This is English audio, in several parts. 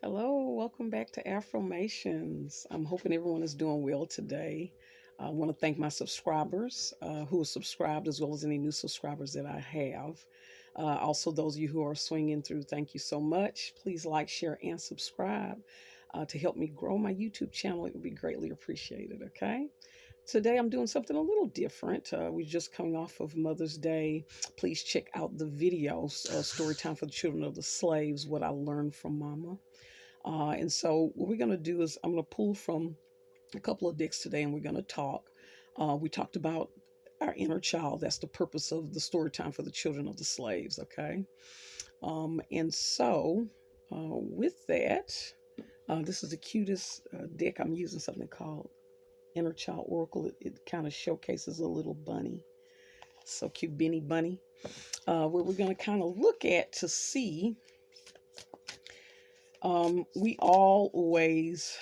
Hello, welcome back to Affirmations. I'm hoping everyone is doing well today. I want to thank my subscribers who are subscribed, as well as any new subscribers that I have. Also, those of you who are swinging through, thank you so much. Please like, share, and subscribe to help me grow my YouTube channel. It would be greatly appreciated, okay? Today I'm doing something a little different. We're just coming off of Mother's Day. Please check out the videos, Story Time for the Children of the Slaves, What I Learned from Mama. And so what we're going to do is I'm going to pull from a couple of decks today and we're going to talk. We talked about our inner child. That's the purpose of the story time for the children of the slaves. Okay. And so with that, this is the cutest deck. I'm using something called Inner Child Oracle. It kind of showcases a little bunny. So cute, Benny Bunny. Where we're going to kind of look at to see we always,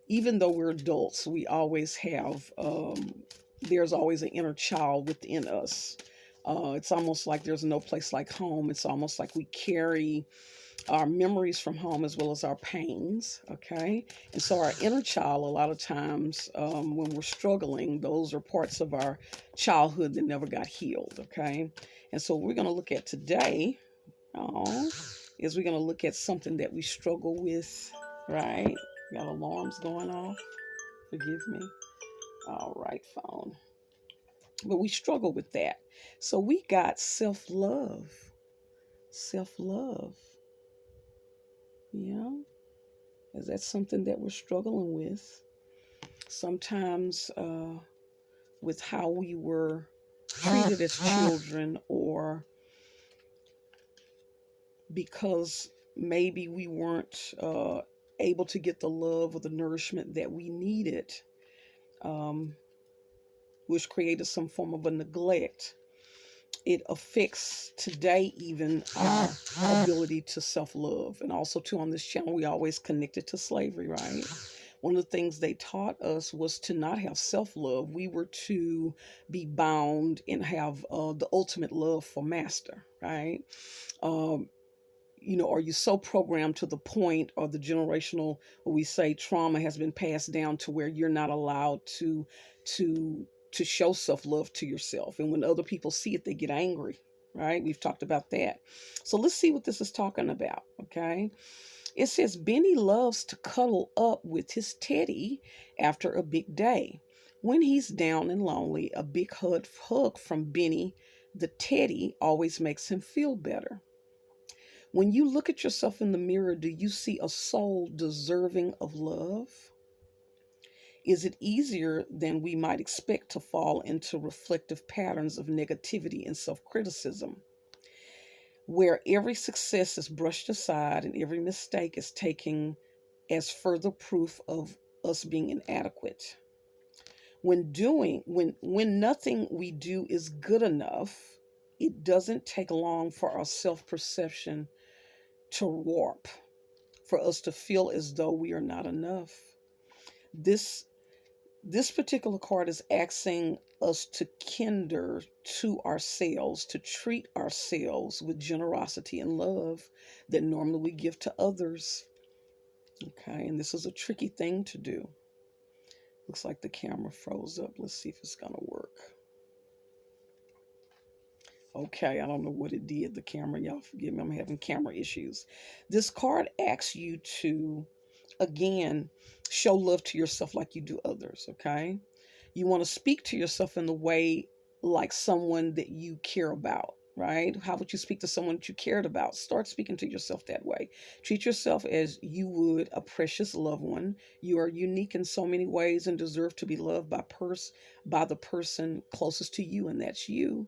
even though we're adults, we always have, there's always an inner child within us. It's almost like there's no place like home. It's almost like we carry our memories from home as well as our pains. Okay. And so our inner child, a lot of times when we're struggling, those are parts of our childhood that never got healed. Okay. And so we're going to look at today. Is we're going to look at something that we struggle with, right? Got alarms going off. Forgive me. All right, phone. But we struggle with that. So we got self-love. Self-love. Yeah. Is that something that we're struggling with? Sometimes with how we were treated as children, or because maybe we weren't able to get the love or the nourishment that we needed, um, which created some form of a neglect. It affects today even our ability to self-love. And also too, on this channel, we always connected to slavery, right? One of the things they taught us was to not have self-love. We were to be bound and have the ultimate love for master, right? Um, are you so programmed to the point, or the generational, or we say trauma has been passed down to where you're not allowed to to show self-love to yourself, and when other people see it, they get angry, right? We've talked about that. So let's see what this is talking about. Okay. It says Benny loves to cuddle up with his teddy after a big day. When he's down and lonely, a big hug from Benny the teddy always makes him feel better. When you look at yourself in the mirror, do you see a soul deserving of love? Is it easier than we might expect to fall into reflective patterns of negativity and self criticism, where every success is brushed aside and every mistake is taken as further proof of us being inadequate? When nothing we do is good enough, it doesn't take long for our self perception to warp, for us to feel as though we are not enough. This this particular card is asking us to kinder to ourselves, to treat ourselves with generosity and love that normally we give to others. Okay, and this is a tricky thing to do. Looks like the camera froze up. Let's see if it's gonna work. Okay, I don't know what it did. The camera, y'all forgive me, I'm having camera issues. This card asks you to, again, show love to yourself like you do others, okay? You want to speak to yourself in the way like someone that you care about, right? How would you speak to someone that you cared about? Start speaking to yourself that way. Treat yourself as you would a precious loved one. You are unique in so many ways and deserve to be loved by the person closest to you, and that's you.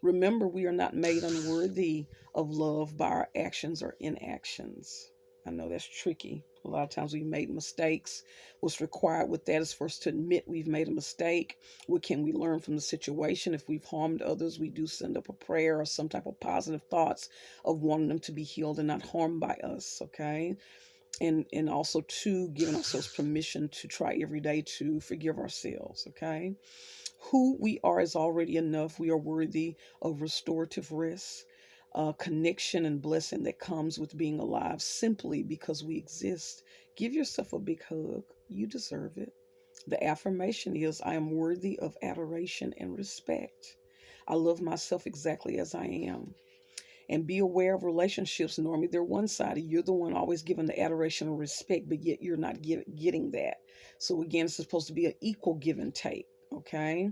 Remember, we are not made unworthy of love by our actions or inactions. I know that's tricky. A lot of times we've made mistakes. What's required with that is for us to admit we've made a mistake. What can we learn from the situation? If we've harmed others, we do send up a prayer or some type of positive thoughts of wanting them to be healed and not harmed by us, okay? And also, too, giving ourselves permission to try every day to forgive ourselves, okay? Who we are is already enough. We are worthy of restorative rest. connection and blessing that comes with being alive simply because we exist. Give yourself a big hug. You deserve it. The affirmation is, I am worthy of adoration and respect. I love myself exactly as I am. And be aware of relationships. Normally, they're one sided. You're the one always giving the adoration and respect, but yet you're not getting that. So, again, it's supposed to be an equal give and take. Okay.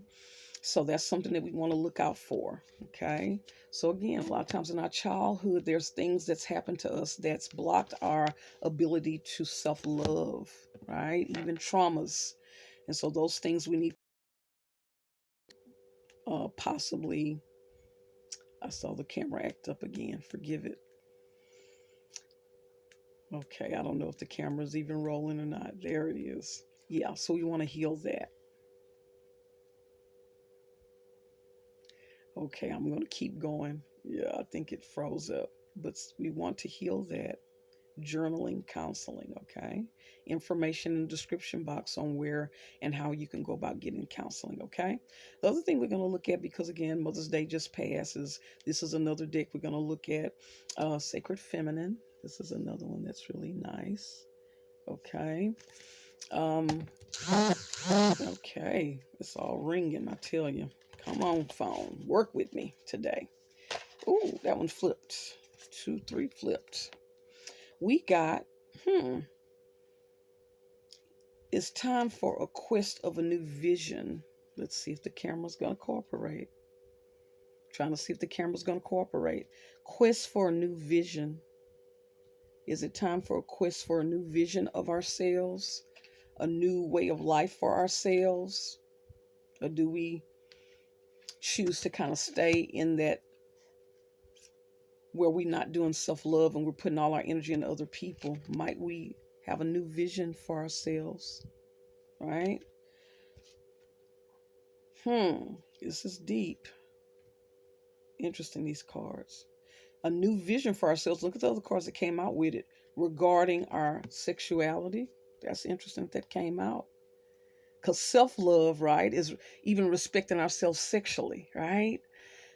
So that's something that we want to look out for. Okay. So again, a lot of times in our childhood, there's things that's happened to us that's blocked our ability to self-love, right? Even traumas. And so those things we need possibly, I saw the camera act up again. Forgive it. Okay. I don't know if the camera's even rolling or not. There it is. Yeah. So we want to heal that. Okay. I'm going to keep going. Yeah. I think it froze up, but we want to heal that. Journaling, counseling, okay? Information in the description box on where and how you can go about getting counseling, okay? The other thing we're going to look at, because again, Mother's Day just passes, this is another deck we're going to look at, Sacred Feminine. This is another one that's really nice, okay? Um, okay, it's all ringing, I tell you. Come on, phone, work with me today. Ooh, that one flipped. 2, 3 flipped. We got, it's time for a quest of a new vision. Let's see if the camera's going to cooperate. Trying to see if the camera's going to cooperate. Quest for a new vision. Is it time for a quest for a new vision of ourselves? A new way of life for ourselves? Or do we choose to kind of stay in that where we're not doing self-love and we're putting all our energy into other people? Might we have a new vision for ourselves? Right? This is deep. Interesting, these cards. A new vision for ourselves. Look at the other cards that came out with it regarding our sexuality. That's interesting that came out. Because self-love, right, is even respecting ourselves sexually, right?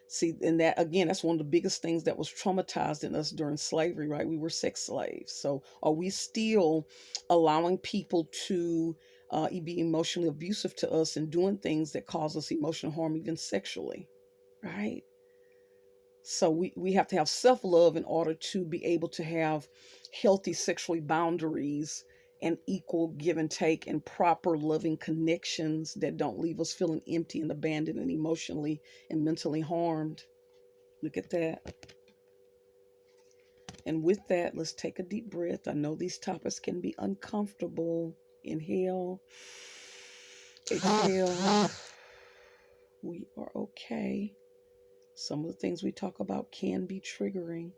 See, and that, again, that's one of the biggest things that was traumatized in us during slavery, right? We were sex slaves. So are we still allowing people to be emotionally abusive to us and doing things that cause us emotional harm, even sexually, right? So we have to have self-love in order to be able to have healthy sexually boundaries and equal give and take and proper loving connections that don't leave us feeling empty and abandoned and emotionally and mentally harmed. Look at that. And with that, let's take a deep breath. I know these topics can be uncomfortable. Inhale, exhale. We are okay. Some of the things we talk about can be triggering,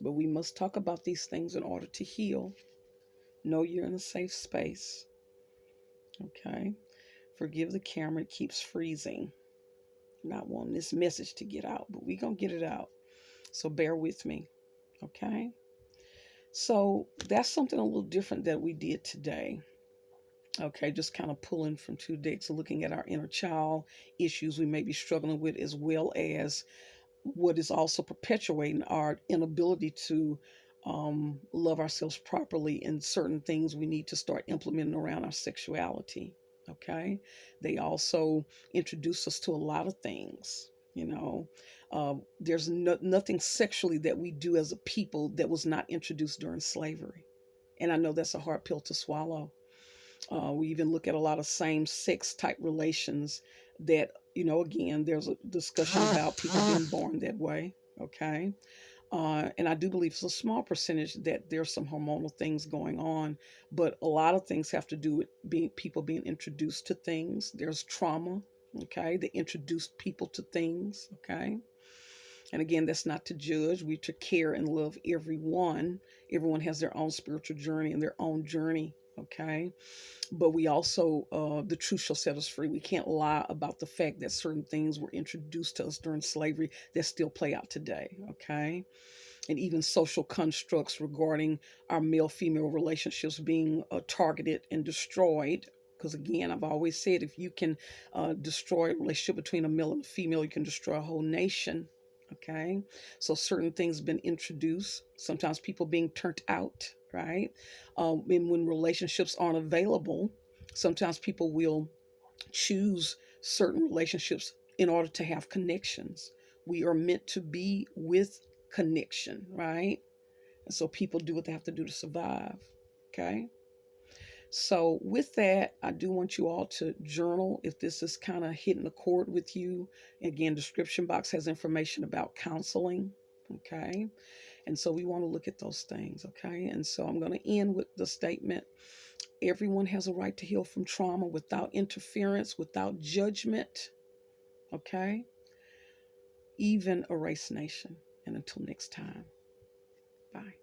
but we must talk about these things in order to heal. Know you're in a safe space. Okay. Forgive the camera. It keeps freezing. Not wanting this message to get out, but we're going to get it out. So bear with me. Okay. So that's something a little different that we did today. Okay. Just kind of pulling from 2 decks, looking at our inner child issues we may be struggling with, as well as what is also perpetuating our inability to love ourselves properly, and certain things we need to start implementing around our sexuality. Okay. They also introduce us to a lot of things. There's nothing sexually that we do as a people that was not introduced during slavery. And I know that's a hard pill to swallow. We even look at a lot of same sex type relations that, again, there's a discussion about people being born that way. Okay. And I do believe it's a small percentage that there's some hormonal things going on, but a lot of things have to do with people being introduced to things. There's trauma. Okay. They introduced people to things. Okay. And again, that's not to judge. We to care and love everyone. Everyone has their own spiritual journey and their own journey. Okay. But we also, the truth shall set us free. We can't lie about the fact that certain things were introduced to us during slavery that still play out today. Okay. And even social constructs regarding our male-female relationships being targeted and destroyed. Because again, I've always said, if you can destroy a relationship between a male and a female, you can destroy a whole nation. Okay. So certain things been introduced, sometimes people being turned out, right? And when relationships aren't available, sometimes people will choose certain relationships in order to have connections. We are meant to be with connection, right? And so people do what they have to do to survive. Okay. So, with that, I do want you all to journal if this is kind of hitting a chord with you. Again, description box has information about counseling. Okay. And so we want to look at those things. Okay. And so I'm going to end with the statement: everyone has a right to heal from trauma without interference, without judgment. Okay. Even a race nation. And until next time, bye.